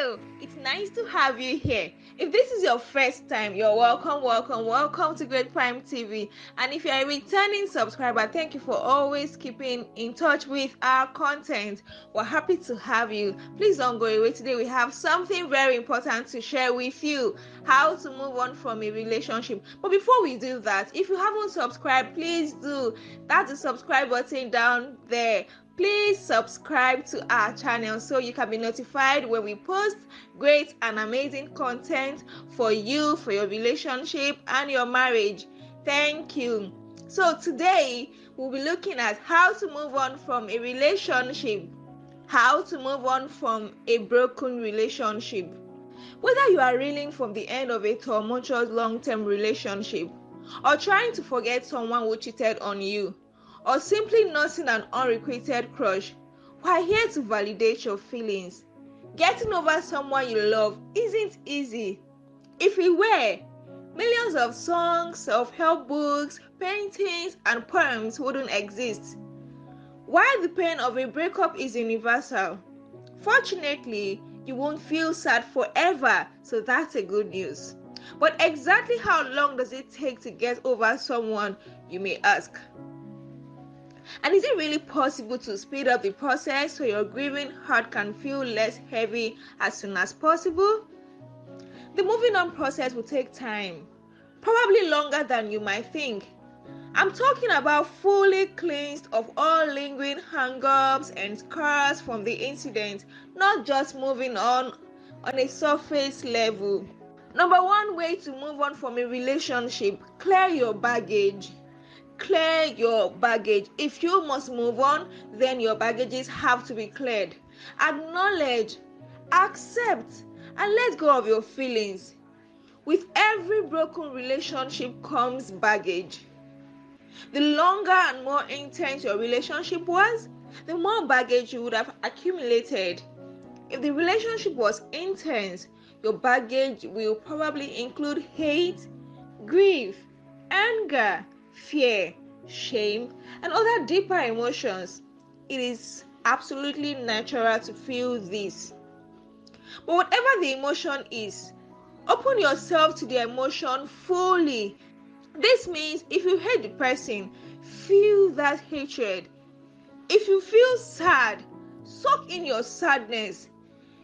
Hello, it's nice to have you here. If this is your first time, you're welcome to Great Prime TV. And if you're a returning subscriber, thank you for always keeping in touch with our content. We're happy to have you. Please don't go away. Today we have something very important to share with you: how to move on from a relationship. But before we do that, if you haven't subscribed, please do. That's the subscribe button down there. Please subscribe to our channel so you can be notified when we post great and amazing content for you, for your relationship and your marriage. Thank you. So today we'll be looking at how to move on from a relationship, how to move on from a broken relationship. Whether you are reeling from the end of a tumultuous long-term relationship, or trying to forget someone who cheated on you, or simply nursing an unrequited crush, we're here to validate your feelings. Getting over someone you love isn't easy. If it were, millions of songs, self-help books, paintings, and poems wouldn't exist. While the pain of a breakup is universal, fortunately, you won't feel sad forever, so that's a good news. But exactly how long does it take to get over someone, you may ask? And is it really possible to speed up the process so your grieving heart can feel less heavy as soon as possible? The moving on process will take time, probably longer than you might think. I'm talking about fully cleansed of all lingering hang-ups and scars from the incident, not just moving on a surface level. Number one way to move on from a relationship: clear your baggage. Clear your baggage. If you must move on, then your baggages have to be cleared. Acknowledge, accept, and let go of your feelings. With every broken relationship comes baggage. The longer and more intense your relationship was, the more baggage you would have accumulated. If the relationship was intense, your baggage will probably include hate, grief, anger, fear, shame, and other deeper emotions. It is absolutely natural to feel this. But whatever the emotion is, open yourself to the emotion fully. This means if you hate the person, feel that hatred. If you feel sad, soak in your sadness.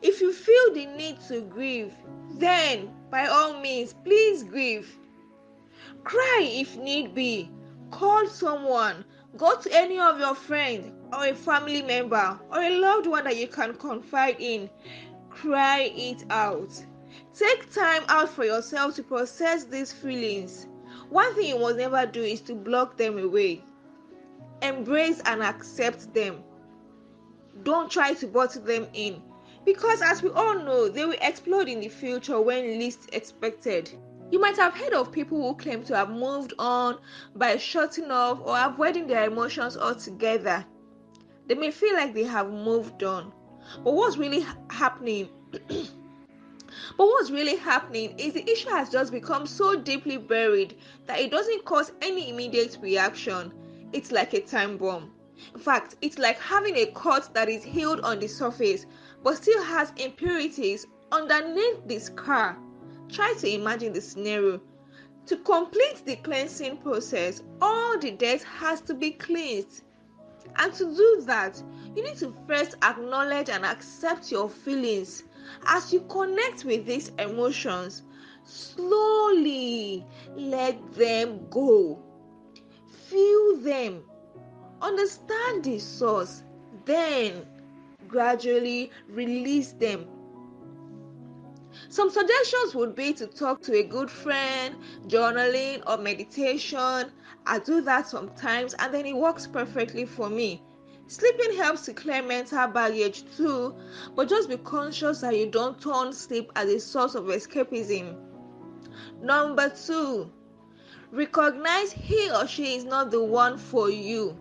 If you feel the need to grieve, then by all means, please grieve. Cry if need be. Call someone. Go to any of your friends or a family member or a loved one that you can confide in. Cry it out. Take time out for yourself to process these feelings. One thing you must never do is to block them away. Embrace and accept them. Don't try to bottle them in, because as we all know, they will explode in the future when least expected. You might have heard of people who claim to have moved on by shutting off or avoiding their emotions altogether. They may feel like they have moved on, but what's really happening is the issue has just become so deeply buried that it doesn't cause any immediate reaction. It's like a time bomb. In fact, it's like having a cut that is healed on the surface but still has impurities underneath the scar. Try to imagine the scenario. To complete the cleansing process, all the dirt has to be cleansed. And to do that, you need to first acknowledge and accept your feelings. As you connect with these emotions, slowly let them go. Feel them. Understand the source. Then gradually release them. Some suggestions would be to talk to a good friend, journaling, or meditation. I do that sometimes and then it works perfectly for me. Sleeping helps to clear mental baggage too, but just be conscious that you don't turn sleep as a source of escapism. Number 2, recognize he or she is not the one for you.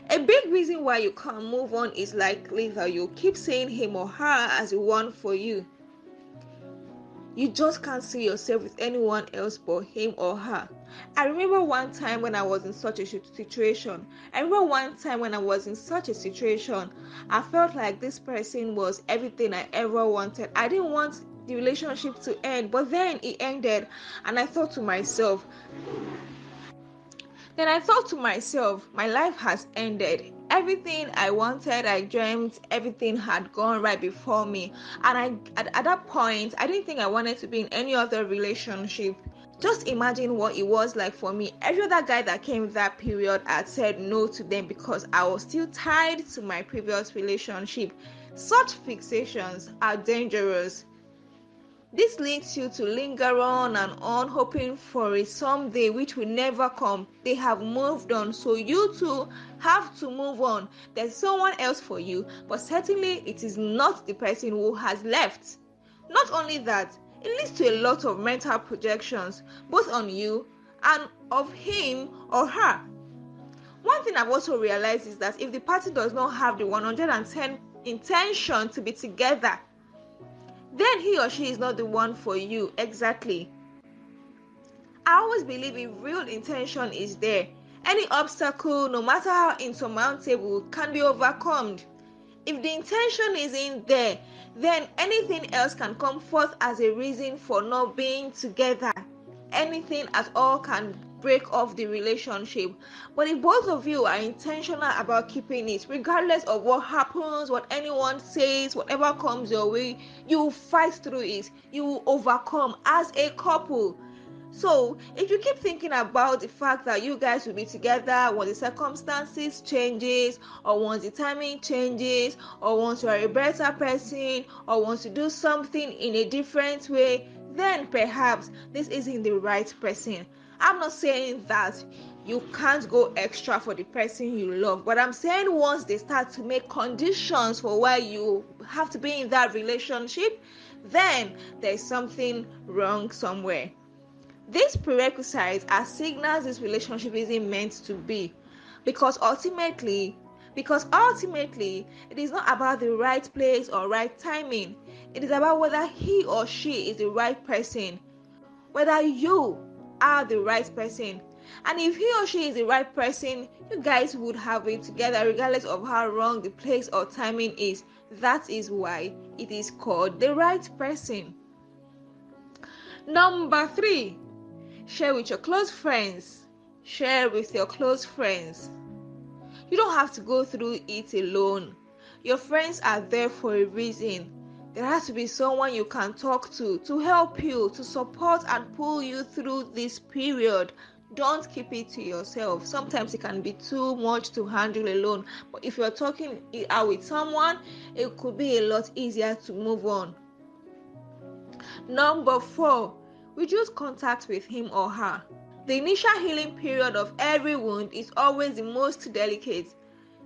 A big reason why you can't move on is likely that you keep seeing him or her as the one for you. You just can't see yourself with anyone else but him or her. I remember one time when I was in such a situation. I felt like this person was everything I ever wanted. I didn't want the relationship to end, but then it ended, and I thought to myself, my life has ended. Everything I wanted, I dreamt, everything had gone right before me. And at that point, I didn't think I wanted to be in any other relationship. Just imagine what it was like for me. Every other guy that came that period had said no to them because I was still tied to my previous relationship. Such fixations are dangerous. This leads you to linger on and on, hoping for a someday which will never come. They have moved on, so you too have to move on. There's someone else for you, but certainly it is not the person who has left. Not only that, it leads to a lot of mental projections, both on you and of him or her. One thing I've also realized is that if the party does not have the 110 intention to be together, then he or she is not the one for you. Exactly. I always believe if real intention is there, any obstacle, no matter how insurmountable, can be overcome. If the intention isn't there, then anything else can come forth as a reason for not being together. Anything at all can break off the relationship. But if both of you are intentional about keeping it, regardless of what happens, what anyone says, whatever comes your way, you will fight through it. You will overcome as a couple. So if you keep thinking about the fact that you guys will be together once the circumstances changes, or once the timing changes, or once you are a better person, or once you do something in a different way, then perhaps this isn't the right person. I'm not saying that you can't go extra for the person you love, but I'm saying once they start to make conditions for why you have to be in that relationship, then there's something wrong somewhere. These prerequisites are signals this relationship isn't meant to be, because ultimately it is not about the right place or right timing. It is about whether he or she is the right person, whether you are the right person. And if he or she is the right person, you guys would have it together regardless of how wrong the place or timing is. That is why it is called the right person. Number 3, share with your close friends. Share with your close friends. You don't have to go through it alone. Your friends are there for a reason. There has to be someone you can talk to help you, to support and pull you through this period. Don't keep it to yourself. Sometimes it can be too much to handle alone. But if you're talking it out with someone, it could be a lot easier to move on. Number 4, reduce contact with him or her. The initial healing period of every wound is always the most delicate.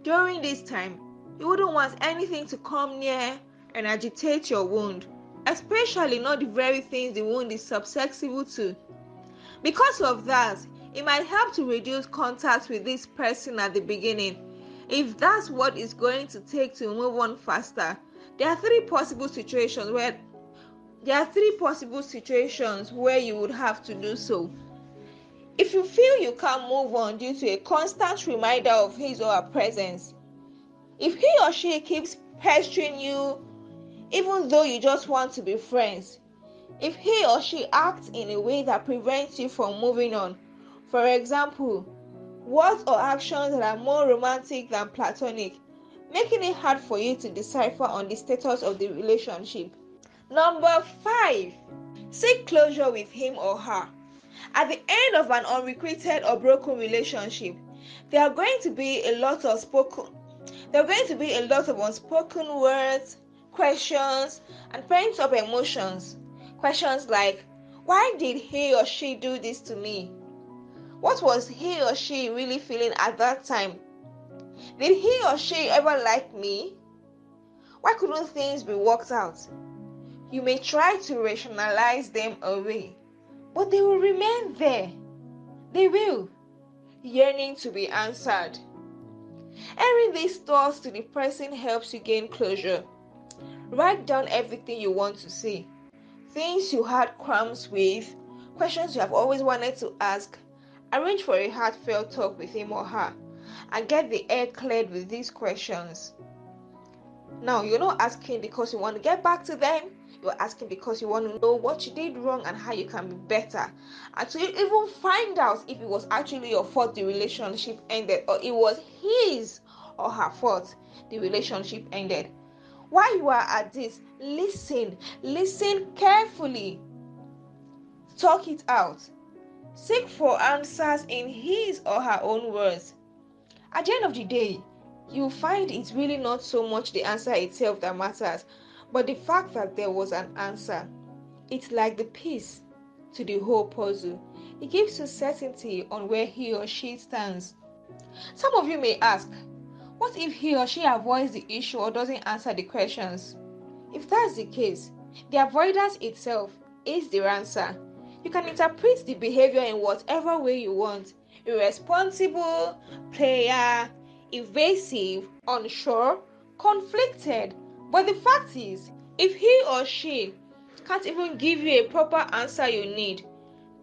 During this time, you wouldn't want anything to come near and agitate your wound, especially not the very things the wound is susceptible to. Because of that, it might help to reduce contact with this person at the beginning. If that's what it's going to take to move on faster, there are three possible situations where you would have to do so. If you feel you can't move on due to a constant reminder of his or her presence, if he or she keeps pestering you even though you just want to be friends, if he or she acts in a way that prevents you from moving on, for example, words or actions that are more romantic than platonic, making it hard for you to decipher on the status of the relationship. Number 5, seek closure with him or her. At the end of an unrequited or broken relationship, there are going to be a lot of unspoken words, questions, and pent up emotions. Questions like, why did he or she do this to me? What was he or she really feeling at that time? Did he or she ever like me? Why couldn't things be worked out? You may try to rationalize them away, but they will remain there. They will, yearning to be answered. Airing these thoughts to the person helps you gain closure. Write down everything you want to say. things you had crumbs with, questions you have always wanted to ask. Arrange for a heartfelt talk with him or her and get the air cleared with these questions. Now, you're not asking because you want to get back to them. You're asking because you want to know what you did wrong and how you can be better. And to even find out if it was actually your fault the relationship ended, or it was his or her fault the relationship ended. While you are at this, listen carefully. Talk it out. Seek for answers in his or her own words. At the end of the day, you'll find it's really not so much the answer itself that matters, but the fact that there was an answer. It's like the piece to the whole puzzle. It gives you certainty on where he or she stands. Some of you may ask, what if he or she avoids the issue or doesn't answer the questions? If that's the case, the avoidance itself is the answer. You can interpret the behavior in whatever way you want. Irresponsible, player, evasive, unsure, conflicted. But the fact is, if he or she can't even give you a proper answer you need,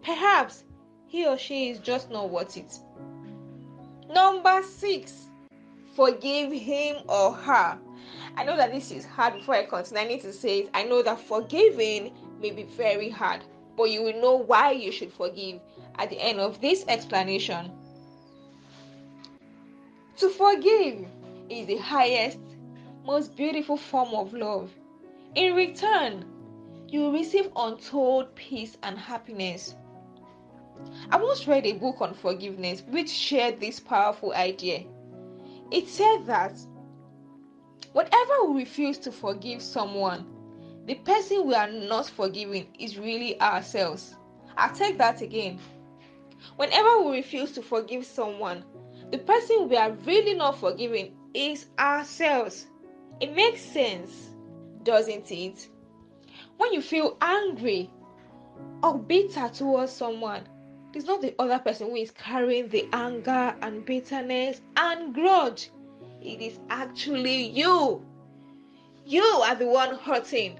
perhaps he or she is just not worth it. Number 6, forgive him or her. I know that this is hard. Before I continue, I need to say it. I know that forgiving may be very hard, but you will know why you should forgive at the end of this explanation. To forgive is the highest, most beautiful form of love. In return, you will receive untold peace and happiness. I once read a book on forgiveness which shared this powerful idea. It said that whenever we refuse to forgive someone, the person we are not forgiving is really ourselves. I'll take that again. Whenever we refuse to forgive someone, the person we are really not forgiving is ourselves. It makes sense, doesn't it? When you feel angry or bitter towards someone, it's not the other person who is carrying the anger and bitterness and grudge. It is actually you. You are the one hurting.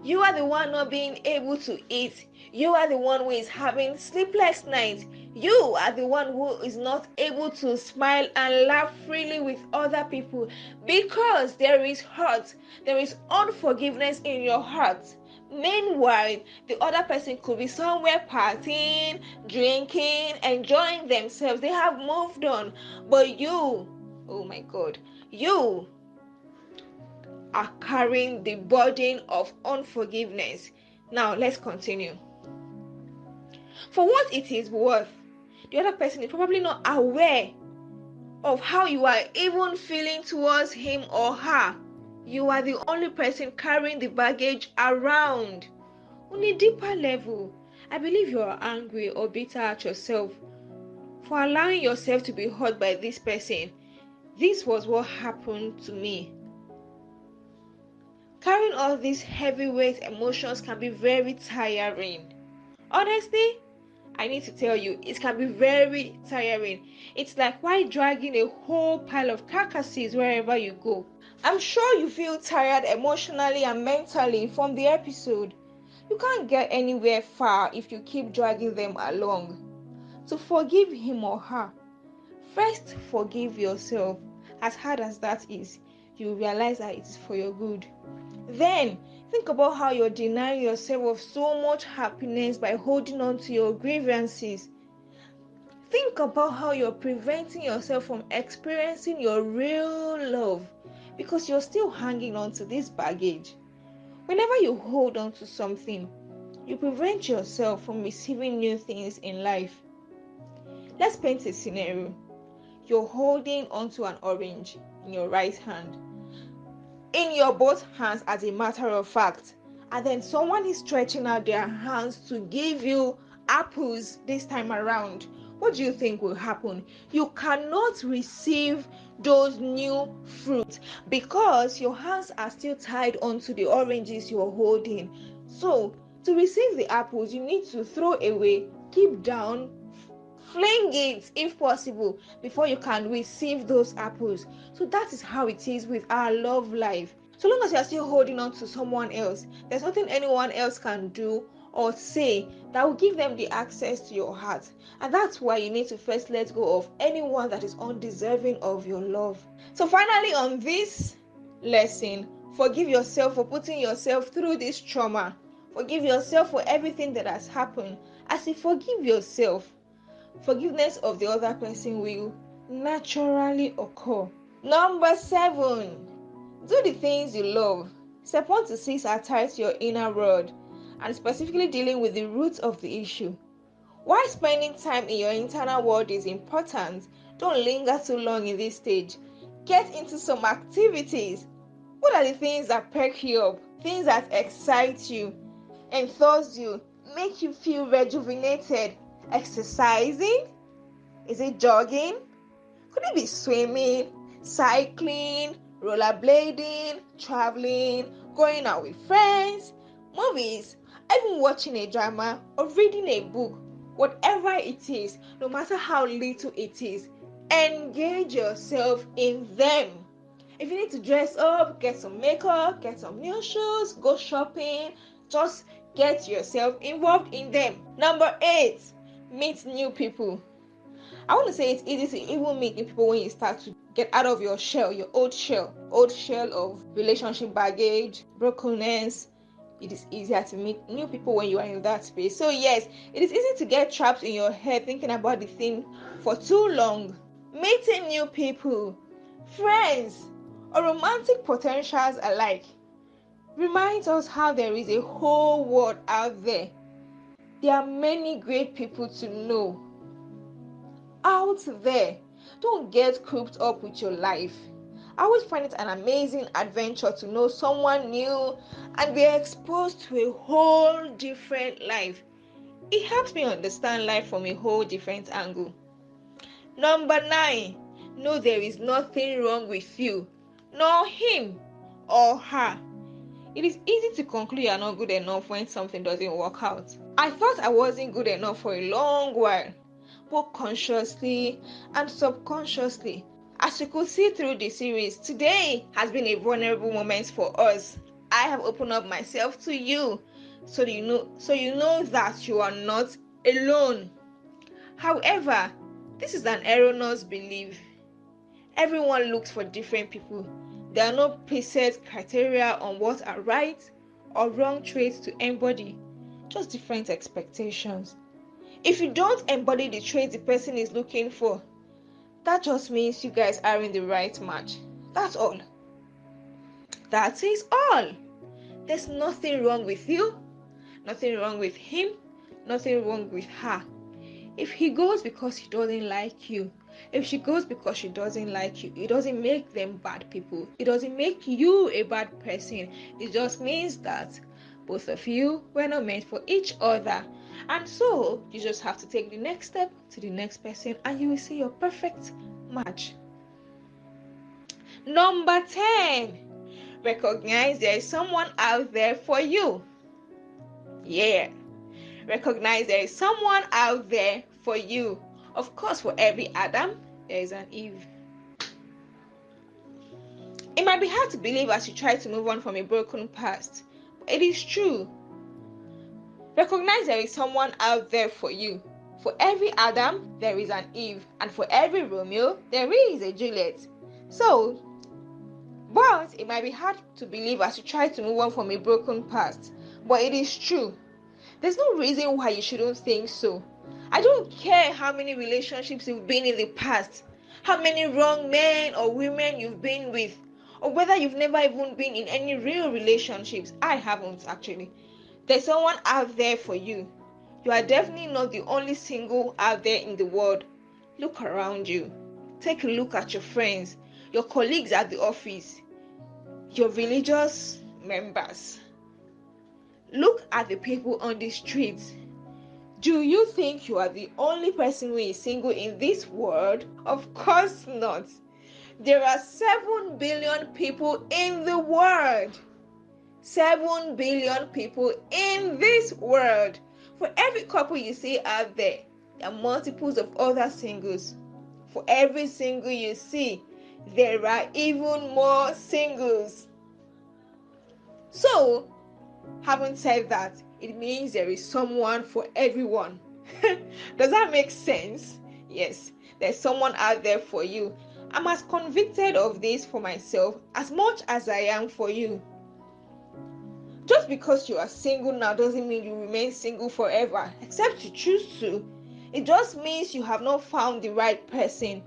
You are the one not being able to eat. You are the one who is having sleepless nights. You are the one who is not able to smile and laugh freely with other people because there is hurt. There is unforgiveness in your heart. Meanwhile, the other person could be somewhere partying, drinking, enjoying themselves. They have moved on. But you, oh my God, you are carrying the burden of unforgiveness. Now, let's continue. For what it is worth, the other person is probably not aware of how you are even feeling towards him or her. You are the only person carrying the baggage around. On a deeper level, I believe you are angry or bitter at yourself for allowing yourself to be hurt by this person. This was what happened to me. Carrying all these heavyweight emotions can be very tiring. Honestly, I need to tell you, it can be very tiring. It's like why dragging a whole pile of carcasses wherever you go. I'm sure you feel tired emotionally and mentally from the episode. You can't get anywhere far if you keep dragging them along. To forgive him or her, first forgive yourself. As hard as that is, you realize that it is for your good. Then, think about how you're denying yourself of so much happiness by holding on to your grievances. Think about how you're preventing yourself from experiencing your real love because you're still hanging on to this baggage. Whenever you hold on to something, you prevent yourself from receiving new things in life. Let's paint a scenario. You're holding onto an orange in your right hand. In your both hands, as a matter of fact, and then someone is stretching out their hands to give you apples this time around. What do you think will happen? You cannot receive those new fruits because your hands are still tied onto the oranges you're holding. So to receive the apples, you need to throw away, keep down, fling it if possible before you can receive those apples. So that is how it is with our love life. So long as you are still holding on to someone else, there's nothing anyone else can do or say that will give them the access to your heart. And that's why you need to first let go of anyone that is undeserving of your love. So finally, on this lesson, forgive yourself for putting yourself through this trauma. Forgive yourself for everything that has happened. As you forgive yourself, forgiveness of the other person will naturally occur. Number 7, do the things you love. Step 1 to 6 are tied to your inner world and specifically dealing with the roots of the issue. While spending time in your internal world is important, don't linger too long in this stage. Get into some activities. What are the things that perk you up? Things that excite you, enthuse you, make you feel rejuvenated? Exercising? Is it jogging? Could it be swimming, cycling, rollerblading, traveling, going out with friends, movies, even watching a drama or reading a book? Whatever it is, no matter how little it is, engage yourself in them. If you need to dress up, get some makeup, get some new shoes, go shopping, just get yourself involved in them. Number 8, meet new people. I want to say it's easy to even meet new people when you start to get out of your shell, your old shell of relationship baggage, brokenness. It is easier to meet new people when you are in that space. So yes, it is easy to get trapped in your head thinking about the thing for too long. Meeting new people, friends, or romantic potentials alike reminds us how there is a whole world out there. There are many great people to know out there. Don't get cooped up with your life. I always find it an amazing adventure to know someone new and be exposed to a whole different life. It helps me understand life from a whole different angle. Number 9, know there is nothing wrong with you, nor him or her. It is easy to conclude you are not good enough when something doesn't work out. I thought I wasn't good enough for a long while, both consciously and subconsciously. As you could see through the series, today has been a vulnerable moment for us. I have opened up myself to you so you know that you are not alone. However, this is an erroneous belief. Everyone looks for different people. There are no preset criteria on what are right or wrong traits to embody, just different expectations. If you don't embody the traits the person is looking for, that just means you guys are in the right match. That's all. That is all. There's nothing wrong with you, nothing wrong with him, nothing wrong with her. If he goes because he doesn't like you, if she goes because she doesn't like you, it doesn't make them bad people. It doesn't make you a bad person. It just means that both of you were not meant for each other. And so you just have to take the next step to the next person and you will see your perfect match. Number 10, recognize there is someone out there for you. Yeah. Recognize there is someone out there for you. Of course, for every Adam, there is an Eve. It might be hard to believe as you try to move on from a broken past, but it is true. Recognize there is someone out there for you. For every Adam, there is an Eve, and for every Romeo, there is a Juliet. But it might be hard to believe as you try to move on from a broken past, but it is true. There's no reason why you shouldn't think so. I don't care how many relationships you've been in the past, how many wrong men or women you've been with, or whether you've never even been in any real relationships. I haven't actually. There's someone out there for you. You are definitely not the only single out there in the world. Look around you. Take a look at your friends, your colleagues at the office, your religious members. Look at the people on the streets. Do you think you are the only person who is single in this world? Of course not. There are 7 billion people in the world. 7 billion people in this world. For every couple you see out there, there are multiples of other singles. For every single you see, there are even more singles. So, having said that, it means there is someone for everyone. Does that make sense? Yes, there's someone out there for you. I'm as convicted of this for myself as much as I am for you. Just because you are single now doesn't mean you remain single forever, except you choose to. It just means you have not found the right person.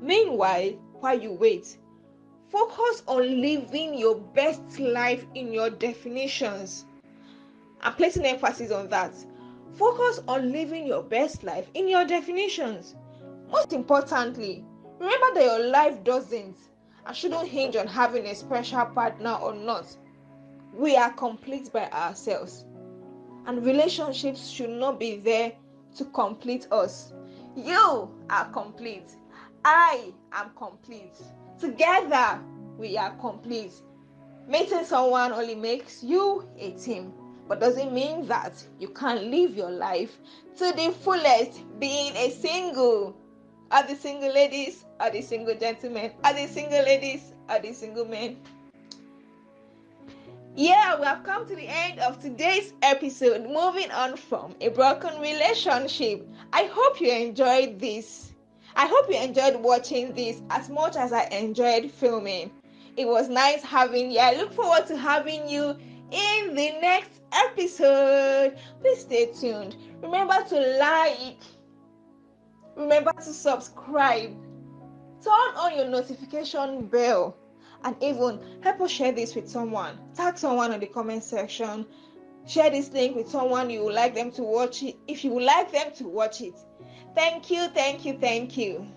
Meanwhile, while you wait, focus on living your best life in your definitions. I'm placing emphasis on that. Focus on living your best life in your definitions. Most importantly, remember that your life doesn't and shouldn't hinge on having a special partner or not. We are complete by ourselves, and relationships should not be there to complete us. You are complete. I am complete. Together, we are complete. Meeting someone only makes you a team, but doesn't mean that you can't live your life to the fullest being a single. Are the single ladies? Are the single gentlemen? Are the single ladies? Are the single men? Yeah, we have come to the end of today's episode. Moving on from a broken relationship. I hope you enjoyed this. I hope you enjoyed watching this as much as I enjoyed filming. It was nice having you. I look forward to having you in the next episode. Please stay tuned. Remember to like, remember to subscribe, turn on your notification bell, and even help us share this with someone. Tag someone in the comment section. Share this link with someone you would like them to watch it if you would like them to watch it. Thank you, thank you, thank you.